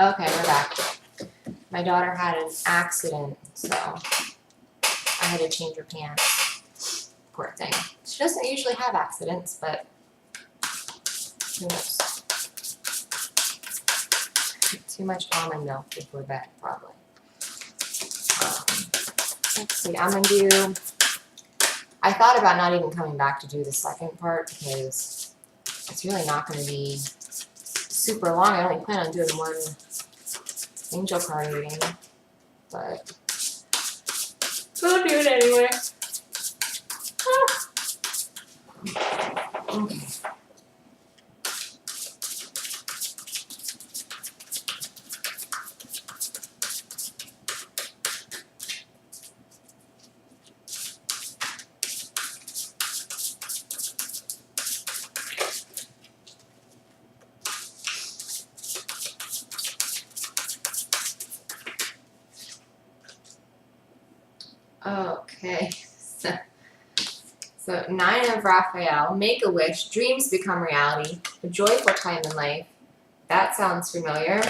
Okay, we're back. My daughter had an accident, so I had to change her pants. Poor thing. She doesn't usually have accidents, but who knows? Too much almond milk before bed, probably. Let's see, I'm gonna do. I thought about not even coming back to do the second part because it's really not going to be super long. I only plan on doing one angel card reading, but we'll do it anyway. Okay. Okay. So 9 of Raphael, make a wish, dreams become reality, a joyful time in life. That sounds familiar.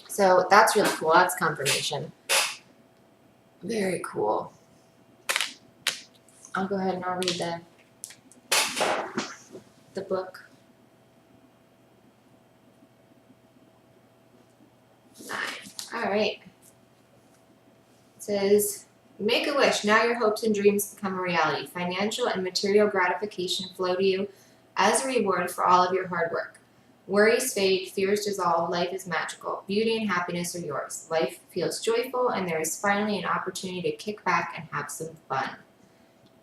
So that's really cool. That's confirmation. Very cool. I'll go ahead and I'll read the book. 9. All right. It says, make a wish. Now your hopes and dreams become a reality. Financial and material gratification flow to you as a reward for all of your hard work. Worries fade, fears dissolve, life is magical. Beauty and happiness are yours. Life feels joyful, and there is finally an opportunity to kick back and have some fun.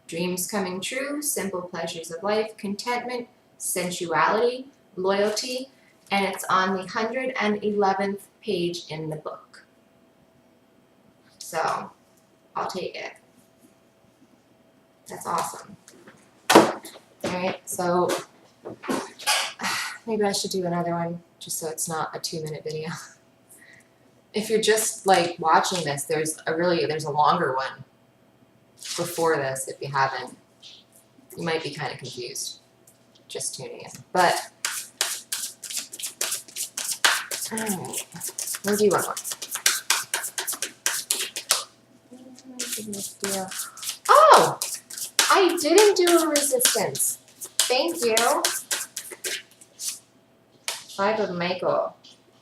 Dreams coming true, simple pleasures of life, contentment, sensuality, loyalty, and it's on the 111th page in the book. So, I'll take it. That's awesome. Alright, so maybe I should do another one just so it's not a 2-minute video. If you're just like watching this, there's a longer one before this if you haven't. You might be kind of confused just tuning in. But alright, we'll do one more. Oh! I didn't do a resistance. Thank you. 5 of Michael.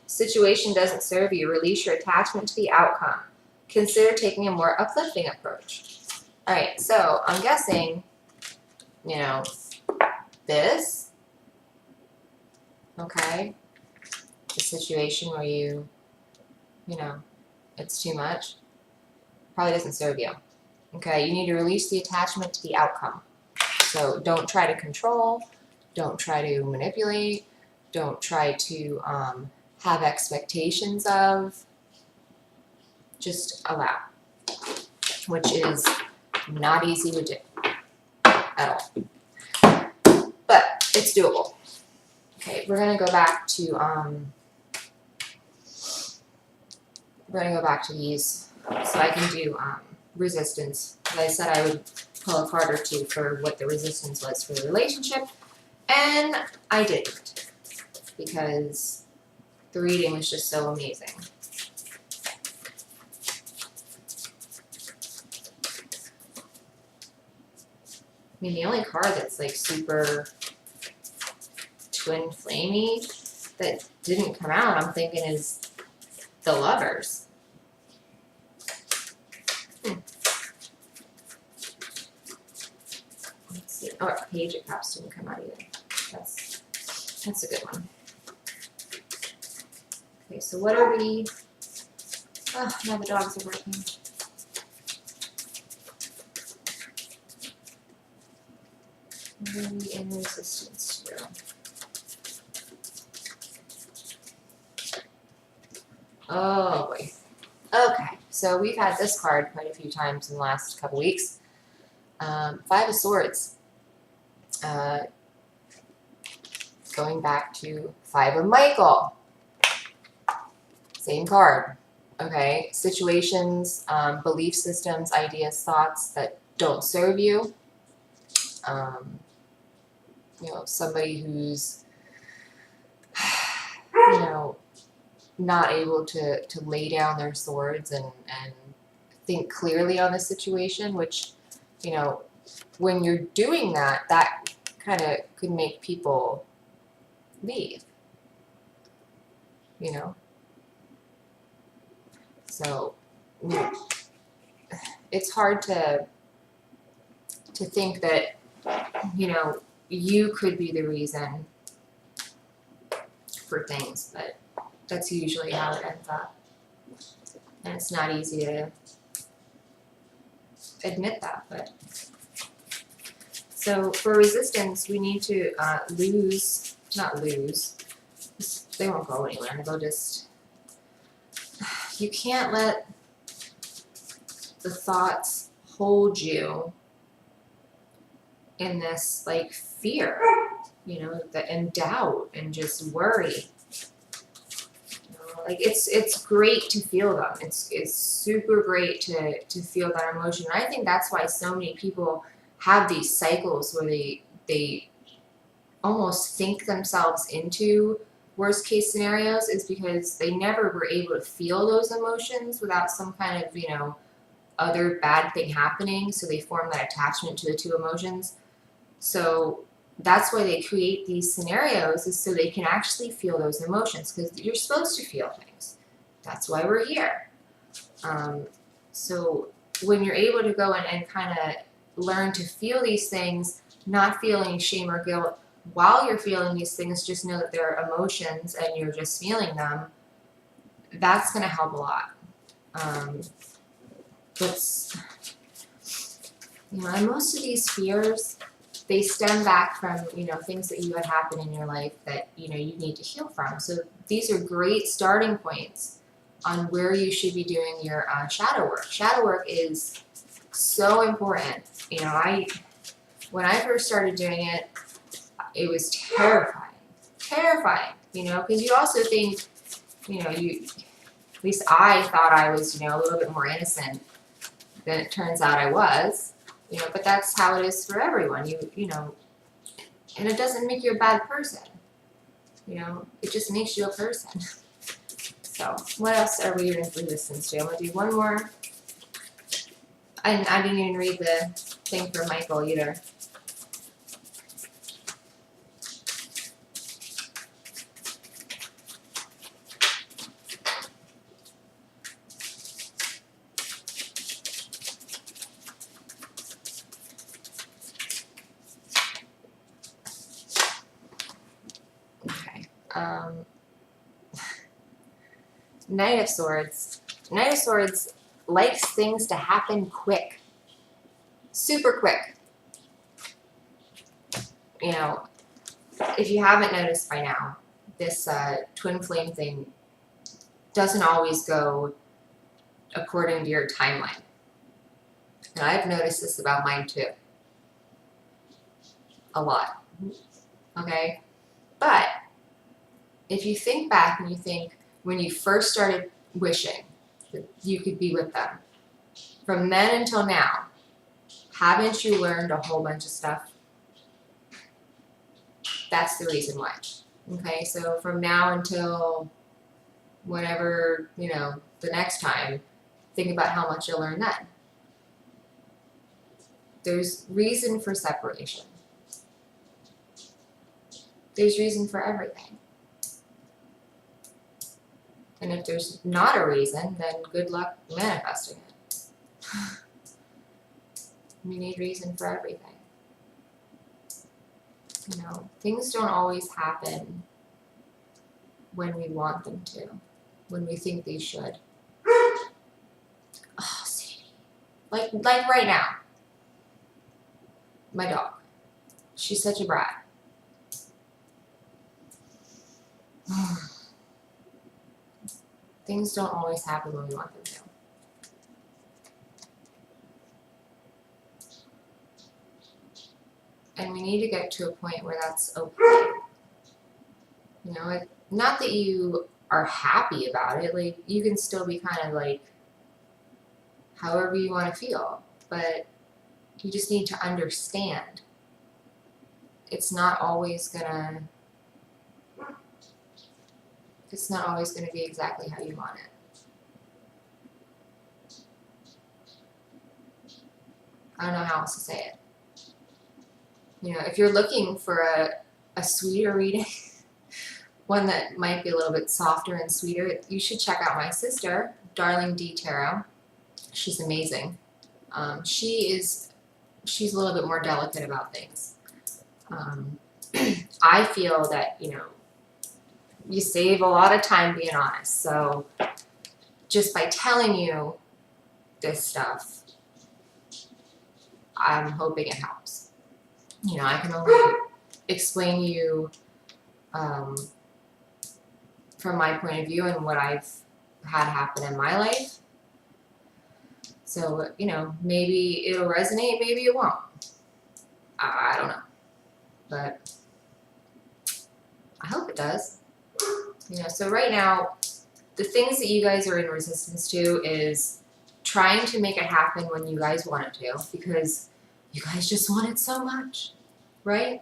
Situation doesn't serve you. Release your attachment to the outcome. Consider taking a more uplifting approach. Alright, so I'm guessing, this. Okay. The situation where it's too much. Probably doesn't serve you. Okay, you need to release the attachment to the outcome. So don't try to control, don't try to manipulate, don't try to have expectations of, just allow, which is not easy to do at all. But it's doable. Okay, we're gonna go back to these so I can do resistance. As I said, I would pull a card or two for what the resistance was for the relationship, and I didn't because the reading was just so amazing. I mean, the only card that's like super twin flamey that didn't come out, I'm thinking, is the Lovers. Let's see. Oh, Page of Cups didn't come out either. That's a good one. Okay, so what are we? Oh, now the dogs are working. What are we in resistance to? Oh boy. Okay, so we've had this card quite a few times in the last couple weeks. 5 of Swords. Going back to 5 of Michael. Same card. Okay, situations, belief systems, ideas, thoughts that don't serve you. Somebody who's, not able to lay down their swords and think clearly on the situation, which, you know, when you're doing that, that kind of could make people leave, you know? So, you know, it's hard to think that, you know, you could be the reason for things, but that's usually how it ends up. And it's not easy to admit that, but. So for resistance, we need to not lose, they won't go anywhere, they'll just, you can't let the thoughts hold you in this like fear, you know, and doubt and just worry. Like it's great to feel them. It's super great to feel that emotion. And I think that's why so many people have these cycles where they almost think themselves into worst case scenarios, is because they never were able to feel those emotions without some kind of, you know, other bad thing happening. So they form that attachment to the two emotions. So that's why they create these scenarios, is so they can actually feel those emotions, because you're supposed to feel things. That's why we're here. So when you're able to go and kind of learn to feel these things, not feeling shame or guilt while you're feeling these things, just know that they're emotions and you're just feeling them, that's going to help a lot. It's, you know, and most of these fears, they stem back from, you know, things that you had happen in your life that, you know, you need to heal from. So these are great starting points on where you should be doing your shadow work. Shadow work is so important. You know, when I first started doing it, it was terrifying, you know, because you also think, you know, at least I thought I was, you know, a little bit more innocent than it turns out I was, you know, but that's how it is for everyone, you know, and it doesn't make you a bad person, you know, it just makes you a person. So, what else are we in resistance to? I'm going to do one more. I didn't even read the thing for Michael either. Okay. Knight of Swords. Knight of Swords likes things to happen quick. Super quick. You know, if you haven't noticed by now, this twin flame thing doesn't always go according to your timeline. And I've noticed this about mine too. A lot. Okay? But if you think back and you think when you first started wishing that you could be with them, from then until now, haven't you learned a whole bunch of stuff? That's the reason why. Okay, so from now until whenever, you know, the next time, think about how much you'll learn then. There's reason for separation. There's reason for everything. And if there's not a reason, then good luck manifesting it. We need reason for everything. You know, things don't always happen when we want them to, when we think they should. Oh, Sadie. Like right now. My dog. She's such a brat. Things don't always happen when we want them to. And we need to get to a point where that's okay. You know, not that you are happy about it, like, you can still be kind of like, however you want to feel, but you just need to understand it's not always gonna It's not always going to be exactly how you want it. I don't know how else to say it. You know, if you're looking for a sweeter reading, one that might be a little bit softer and sweeter, you should check out my sister, Darling D Tarot. She's amazing. She's a little bit more delicate about things. I feel that, you know, you save a lot of time being honest. So just by telling you this stuff, I'm hoping it helps. You know, I can only explain to you from my point of view and what I've had happen in my life. So, you know, maybe it'll resonate, maybe it won't. I don't know. But I hope it does. You know, so right now, the things that you guys are in resistance to is trying to make it happen when you guys want it to, because you guys just want it so much, right?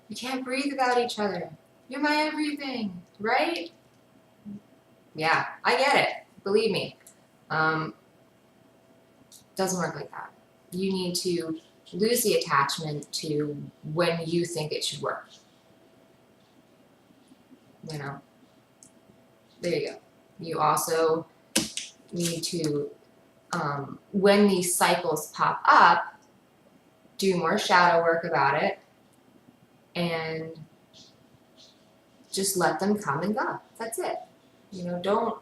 You can't breathe without each other. You're my everything, right? Yeah, I get it. Believe me. Doesn't work like that. You need to lose the attachment to when you think it should work. You know? There you go. You also need to, when these cycles pop up, do more shadow work about it and just let them come and go. That's it. You know, don't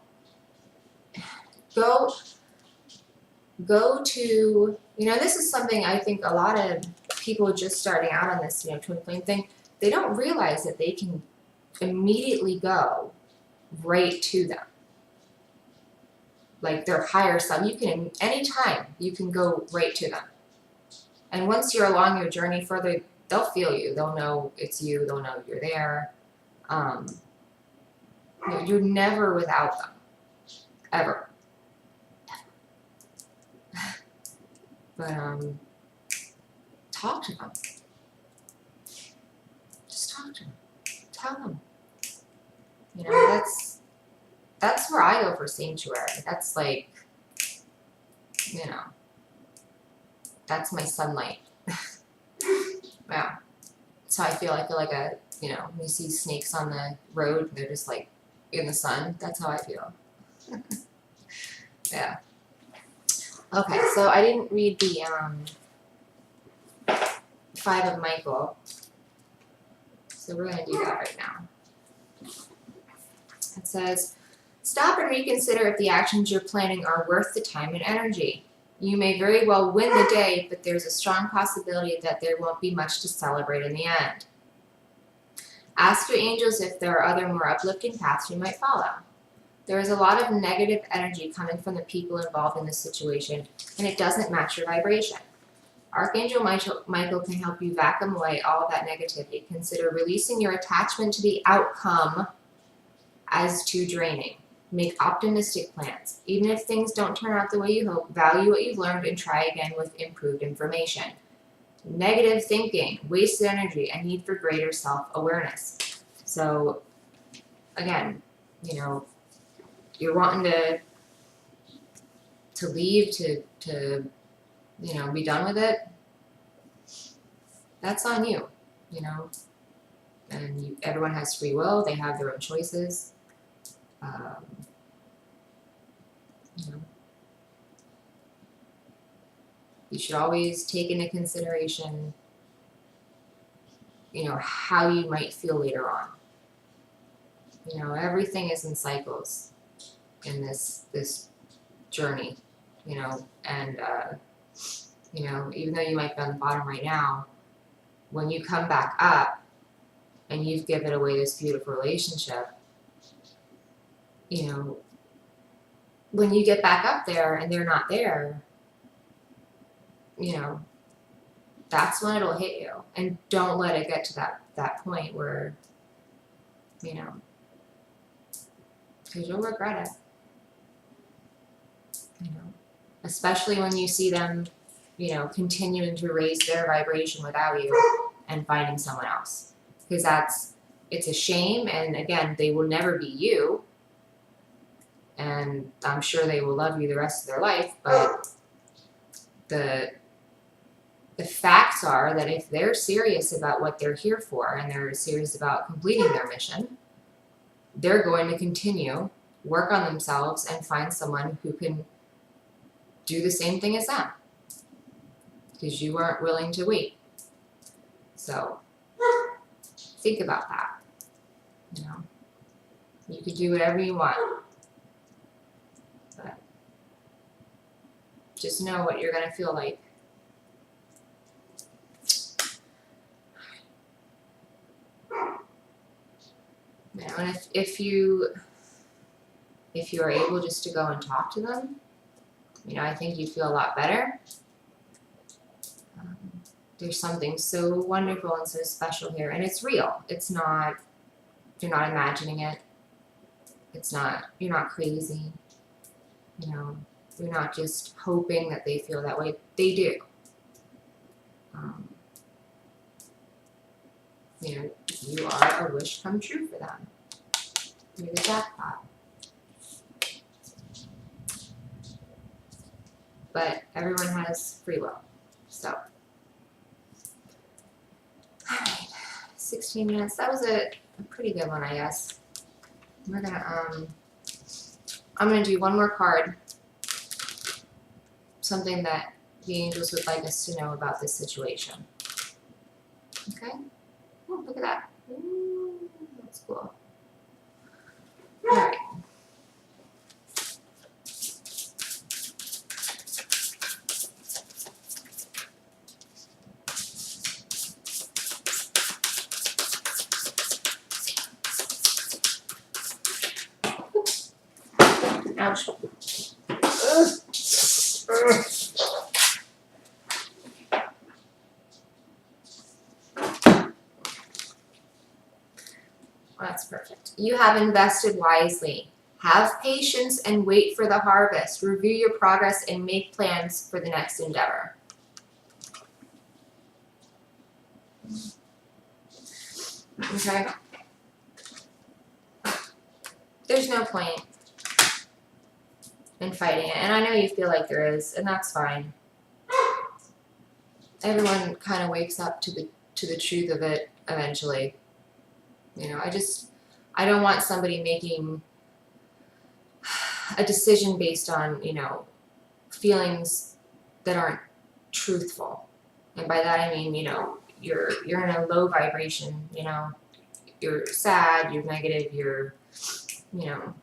go to, you know, this is something I think a lot of people just starting out on this, you know, twin flame thing, they don't realize that they can immediately go right to them. Like their higher self, you can, anytime, you can go right to them. And once you're along your journey further, they'll feel you. They'll know it's you. They'll know you're there. You're never without them. Ever. But, talk to them. Just talk to them. Tell them. You know, that's where I go for sanctuary. That's like, you know, that's my sunlight. Yeah. So I feel like a, you know, when you see snakes on the road, they're just like in the sun. That's how I feel. Yeah. Okay, so I didn't read the Five of Michael. So we're going to do that right now. It says, stop and reconsider if the actions you're planning are worth the time and energy. You may very well win the day, but there's a strong possibility that there won't be much to celebrate in the end. Ask your angels if there are other more uplifting paths you might follow. There is a lot of negative energy coming from the people involved in this situation, and it doesn't match your vibration. Archangel Michael can help you vacuum away all of that negativity. Consider releasing your attachment to the outcome as too draining. Make optimistic plans. Even if things don't turn out the way you hope, value what you've learned and try again with improved information. Negative thinking, wasted energy, and need for greater self-awareness. So, again, you know, you're wanting to leave, to you know, be done with it. That's on you, you know. And everyone has free will. They have their own choices. You know, you should always take into consideration, you know, how you might feel later on. You know, everything is in cycles in this journey, you know, and you know, even though you might be on the bottom right now, when you come back up and you've given away this beautiful relationship, you know, when you get back up there and they're not there, you know, that's when it'll hit you. And don't let it get to that point where, you know, because you'll regret it. You know, especially when you see them, you know, continuing to raise their vibration without you and finding someone else. Because that's it's a shame, and again, they will never be you, and I'm sure they will love you the rest of their life, but the facts are that if they're serious about what they're here for and they're serious about completing their mission, they're going to continue, work on themselves, and find someone who can do the same thing as them, because you weren't willing to wait. So think about that. You know, you could do whatever you want, but just know what you're gonna feel like. You know, and if you are able just to go and talk to them, you know, I think you'd feel a lot better. There's something so wonderful and so special here, and it's real. It's not, you're not imagining it. It's not, you're not crazy. You know, you're not just hoping that they feel that way. They do. You know, you are a wish come true for them. You're the jackpot. But everyone has free will. So, alright, 16 minutes. That was a pretty good one, I guess. We're gonna, I'm gonna do one more card. Something that the angels would like us to know about this situation. Okay? Oh, look at that. Ooh, that's cool. Alright. Ouch. That's perfect. You have invested wisely. Have patience and wait for the harvest. Review your progress and make plans for the next endeavor. Okay? There's no point in fighting it. And I know you feel like there is, and that's fine. Everyone kind of wakes up to the truth of it eventually. You know, I don't want somebody making a decision based on, you know, feelings that aren't truthful. And by that I mean, you know, you're in a low vibration, you know, you're sad, you're negative, you're, you know,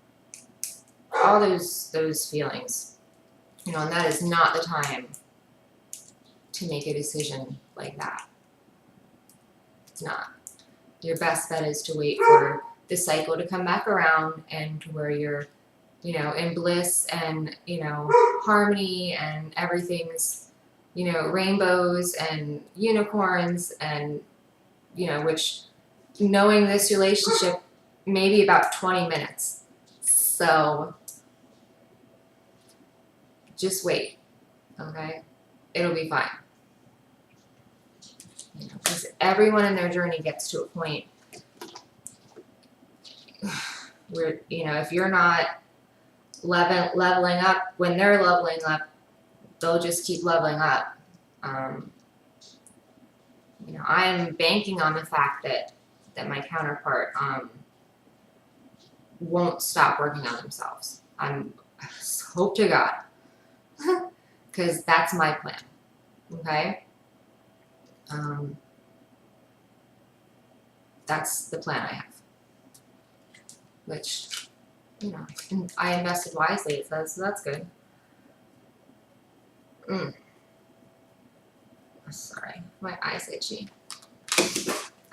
all those feelings. You know, and that is not the time to make a decision like that. It's not. Your best bet is to wait for the cycle to come back around, and to where you're, you know, in bliss and, you know, harmony, and everything's, you know, rainbows and unicorns, and, you know, which, knowing this relationship, maybe about 20 minutes. So just wait, okay? It'll be fine. You know, because everyone in their journey gets to a point where, you know, if you're not leveling up when they're leveling up, they'll just keep leveling up. You know, I am banking on the fact that my counterpart won't stop working on themselves. Hope to God, because that's my plan. Okay. That's the plan I have, which, you know, and I invested wisely, it says, so that's good. Sorry, my eyes itchy.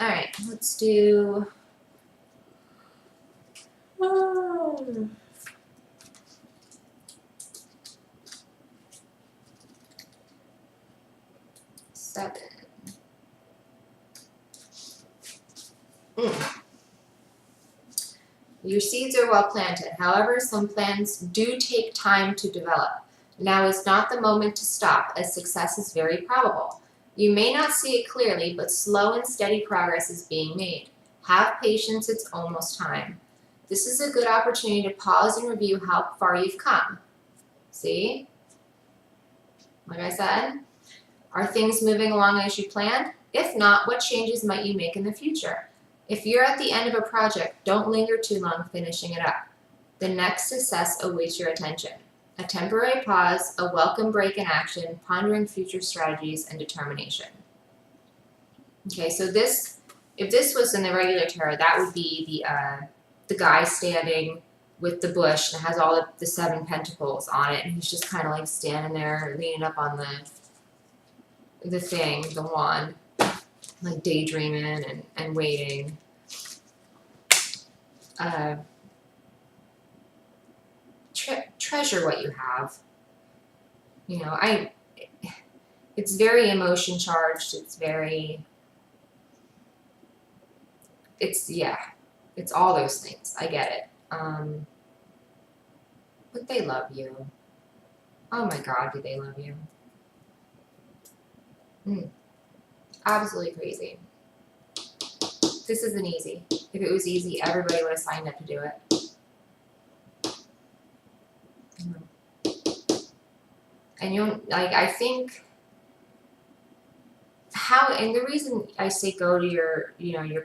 Alright, let's do... Seven. Your seeds are well planted. However, some plans do take time to develop. Now is not the moment to stop, as success is very probable. You may not see it clearly, but slow and steady progress is being made. Have patience, it's almost time. This is a good opportunity to pause and review how far you've come. See? Like I said, are things moving along as you planned? If not, what changes might you make in the future? If you're at the end of a project, don't linger too long finishing it up. The next success awaits your attention. A temporary pause, a welcome break in action, pondering future strategies and determination. Okay, so this, if this was in the regular tarot, that would be the guy standing with the bush and has all the 7 pentacles on it, and he's just kind of like standing there, leaning up on the thing, the wand, like daydreaming and waiting. Treasure what you have. You know, it's very emotion charged. It's all those things. I get it. But they love you. Oh my God, do they love you? Absolutely crazy. This isn't easy. If it was easy, everybody would have signed up to do it. And I think and the reason I say go to your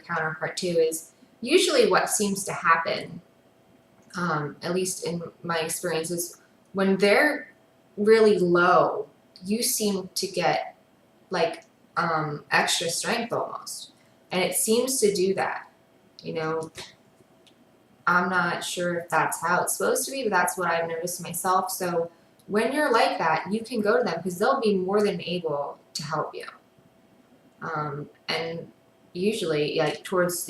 counterpart too is usually what seems to happen, at least in my experience, is when they're really low, you seem to get like extra strength almost, and it seems to do that. I'm not sure if that's how it's supposed to be, but that's what I've noticed myself. So when you're like that, you can go to them because they'll be more than able to help you. And usually, like towards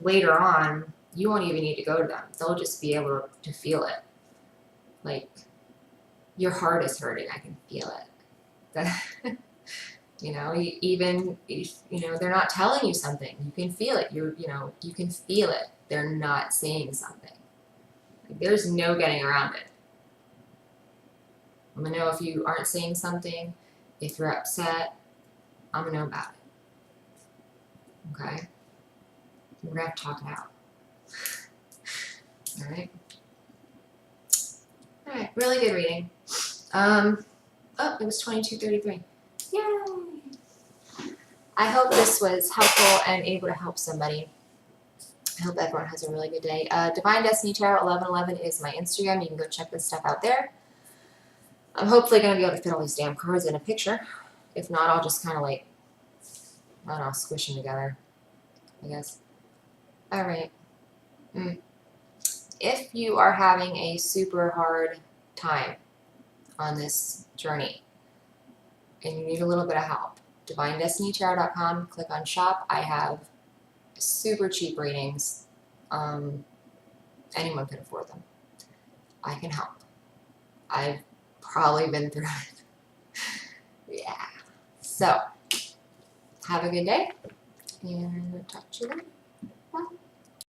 later on, you won't even need to go to them. They'll just be able to feel it. Like your heart is hurting. I can feel it. Even if they're not telling you something, you can feel it. You can feel it. They're not saying something. Like, there's no getting around it. I'm gonna know if you aren't saying something, if you're upset. I'm gonna know about it. Okay? We're gonna have to talk it out. Alright? Alright, really good reading. It was 22:33. Yay! I hope this was helpful and able to help somebody. I hope everyone has a really good day. Divine Destiny Tarot 1111 is my Instagram. You can go check this stuff out there. I'm hopefully going to be able to fit all these damn cards in a picture. If not, I'll just kind of like, I don't know, squish them together, I guess. Alright. If you are having a super hard time on this journey and you need a little bit of help, DivineDestinyTarot.com, click on shop. I have super cheap readings. Anyone can afford them. I can help. I've probably been through it. Yeah. So, have a good day, and talk to you later.